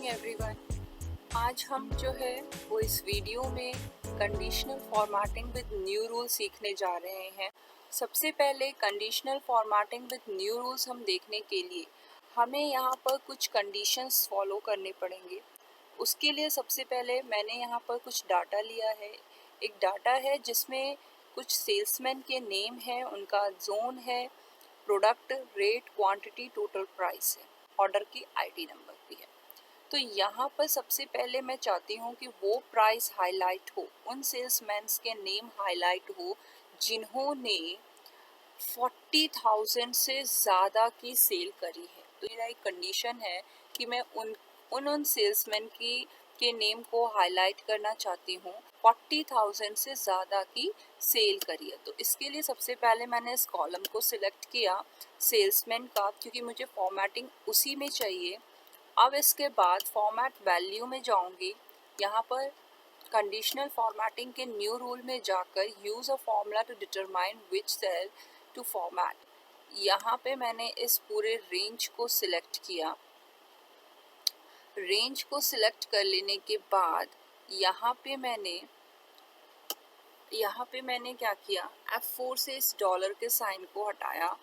Everyone. आज हम जो है वो इस वीडियो में conditional formatting with new rule सीखने जा रहे हैं। सबसे पहले conditional formatting with new rules हम देखने के लिए हमें यहाँ पर कुछ कंडीशंस फॉलो करने पड़ेंगे। उसके लिए सबसे पहले मैंने यहाँ पर कुछ डाटा लिया है। एक डाटा है जिसमें कुछ सेल्समैन के नेम है, उनका जोन है, product, rate, quantity, total price है, ऑर्डर की आईडी नंबर भी है। तो यहाँ पर सबसे पहले मैं चाहती हूँ कि वो प्राइस हाईलाइट हो, उन सेल्समैन्स के नेम हाईलाइट हो जिन्होंने 40,000 से ज़्यादा की सेल करी है। तो मेरा एक कंडीशन है कि मैं उन सेल्समैन के नेम को हाईलाइट करना चाहती हूँ 40,000 से ज़्यादा की सेल करी है। तो इसके लिए सबसे पहले मैंने इस कॉलम को सिलेक्ट किया सेल्समैन का, क्योंकि मुझे फॉर्मेटिंग उसी में चाहिए। अब इसके बाद फॉर्मेट वैल्यू में जाऊंगी। यहाँ पर कंडीशनल फॉर्मेटिंग के न्यू रूल में जाकर use a formula to determine which cell to format, यहाँ पे मैंने इस पूरे रेंज को सिलेक्ट किया। रेंज को सिलेक्ट कर लेने के बाद यहाँ पे मैंने क्या किया, F4 से इस डॉलर के साइन को हटाया,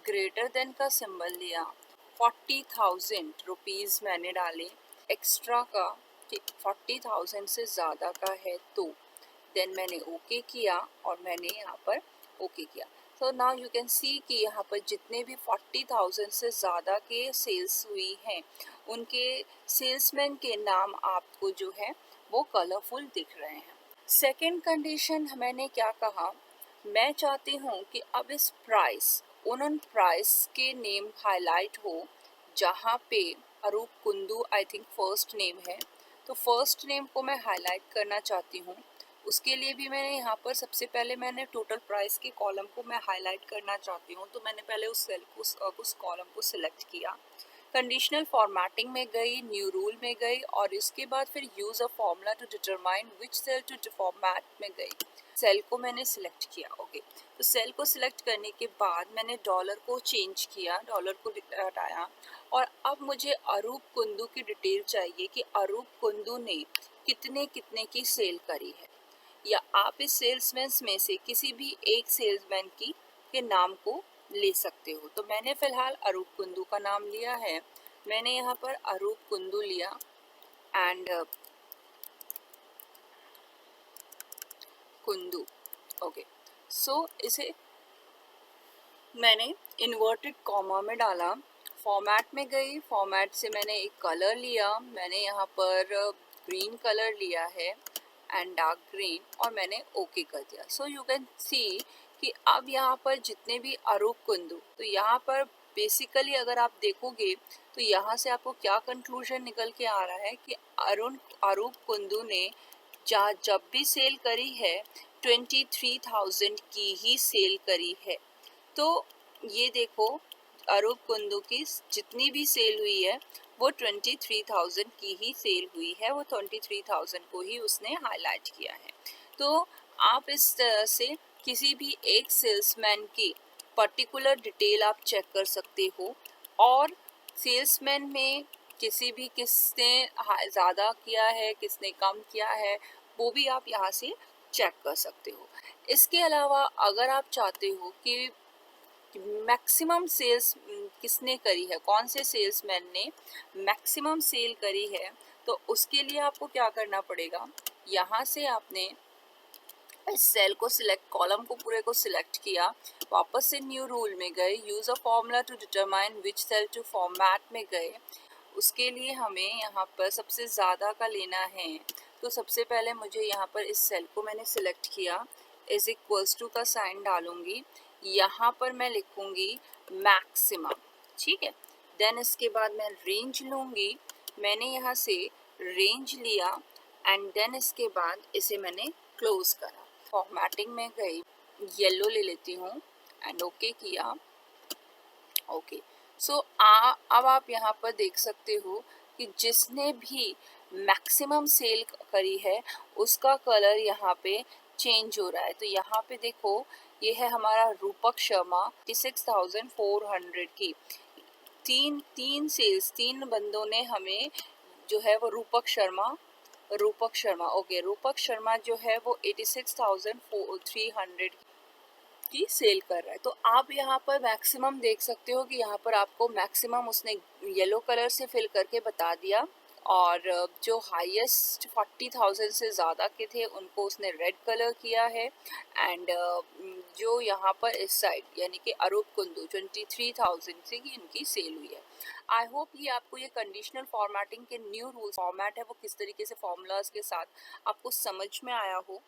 ग्रेटर देन का सिंबल लिया, 40,000 रुपीज़ मैंने डाले एक्स्ट्रा का कि 40,000 से ज़्यादा का है। तो देन मैंने ओके किया और मैंने यहाँ पर ओके किया। So now you can see कि यहाँ पर जितने भी 40,000 से ज़्यादा के सेल्स हुई हैं उनके सेल्समैन के नाम आपको जो है वो कलरफुल दिख रहे हैं। सेकेंड कंडीशन मैंने क्या कहा, मैं चाहती हूँ कि अब इस प्राइस उन प्राइस के नेम हाईलाइट हो जहाँ पे अरूप Kundu I think first name है, तो फर्स्ट नेम को मैं हाईलाइट करना चाहती हूँ। उसके लिए भी मैंने यहाँ पर सबसे पहले मैंने टोटल प्राइस के कॉलम को मैं हाईलाइट करना चाहती हूँ। तो मैंने पहले उस सेल को उस कॉलम को सिलेक्ट किया, कंडीशनल फॉर्मेटिंग में गई, न्यू रूल में गई और इसके बाद फिर use a formula to determine which cell to format में गई। सेल को मैंने सिलेक्ट किया। ओके, तो सेल को सिलेक्ट करने के बाद मैंने डॉलर को चेंज किया, डॉलर को हटाया और अब मुझे अरूप कुंदू की डिटेल चाहिए कि अरूप कुंदू ने कितने कितने की सेल करी है, या आप इस सेल्समैन में से किसी भी एक सेल्समैन के नाम को ले सकते हो। तो मैंने फिलहाल अरूप कुंदू का नाम लिया है। मैंने यहाँ पर अरूप कुंदू लिया एंड कुंदू। ओके, सो इसे मैंने इन्वर्टेड कॉमा में डाला, फॉर्मेट में गई, फॉर्मेट से मैंने एक कलर लिया, मैंने यहाँ पर ग्रीन कलर लिया है एंड डार्क ग्रीन और मैंने ओके कर दिया। सो यू कैन सी कि अब यहाँ पर जितने भी अरूप कुंदू, तो यहाँ पर बेसिकली अगर आप देखोगे तो यहाँ से आपको क्या कंक्लूजन निकल के आ रहा है कि अरूप कुंदू ने जब भी सेल करी है 23,000 की ही सेल करी है। तो ये देखो, अरूप कुंदू की जितनी भी सेल हुई है वो 23,000 की ही सेल हुई है, वो 23,000 को ही उसने हाईलाइट किया है। तो आप इस तरह से किसी भी एक सेल्समैन की पर्टिकुलर डिटेल आप चेक कर सकते हो और सेल्समैन में किसने ज़्यादा किया है, किसने कम किया है, वो भी आप यहाँ से चेक कर सकते हो। इसके अलावा अगर आप चाहते हो कि मैक्सिमम सेल्स किसने करी है, कौन से सेल्समैन ने मैक्सिमम सेल करी है, तो उसके लिए आपको क्या करना पड़ेगा, यहाँ से आपने इस सेल को सिलेक्ट, कॉलम को पूरे को सिलेक्ट किया, वापस से न्यू रूल में गए, use a formula to determine which cell to format में गए। उसके लिए हमें यहाँ पर सबसे ज़्यादा का लेना है। तो सबसे पहले मुझे यहाँ पर इस सेल को मैंने सिलेक्ट किया, इज इक्वल्स टू का साइन डालूंगी, यहाँ पर मैं लिखूंगी मैक्सिमम, ठीक है। देन इसके बाद मैं रेंज लूँगी, मैंने यहाँ से रेंज लिया एंड देन इसके बाद इसे मैंने क्लोज करा। फॉर्मेटिंग में गई, येलो ले लेती हूँ एंड ओके किया। ओके, सो अब आप यहाँ पर देख सकते हो कि जिसने भी मैक्सिमम सेल करी है उसका कलर यहाँ पे चेंज हो रहा है। तो यहाँ पे देखो, ये है हमारा रूपक शर्मा 56,400 की। तीन बंदों ने हमें जो है वो रूपक शर्मा ओके, रूपक शर्मा जो है वो 86,300 की सेल कर रहा है। तो आप यहाँ पर मैक्सिमम देख सकते हो कि यहाँ पर आपको मैक्सिमम उसने येलो कलर से फिल करके बता दिया, और जो हाईएस्ट 40,000 से ज़्यादा के थे उनको उसने रेड कलर किया है। एंड जो यहाँ पर इस साइड यानी कि अरूप कुंदू 23,000 से की इनकी सेल हुई है। आई होप ये आपको ये कंडीशनल फॉर्मेटिंग के न्यू रूल फॉर्मेट है वो किस तरीके से फॉर्मूलाज के साथ आपको समझ में आया हो।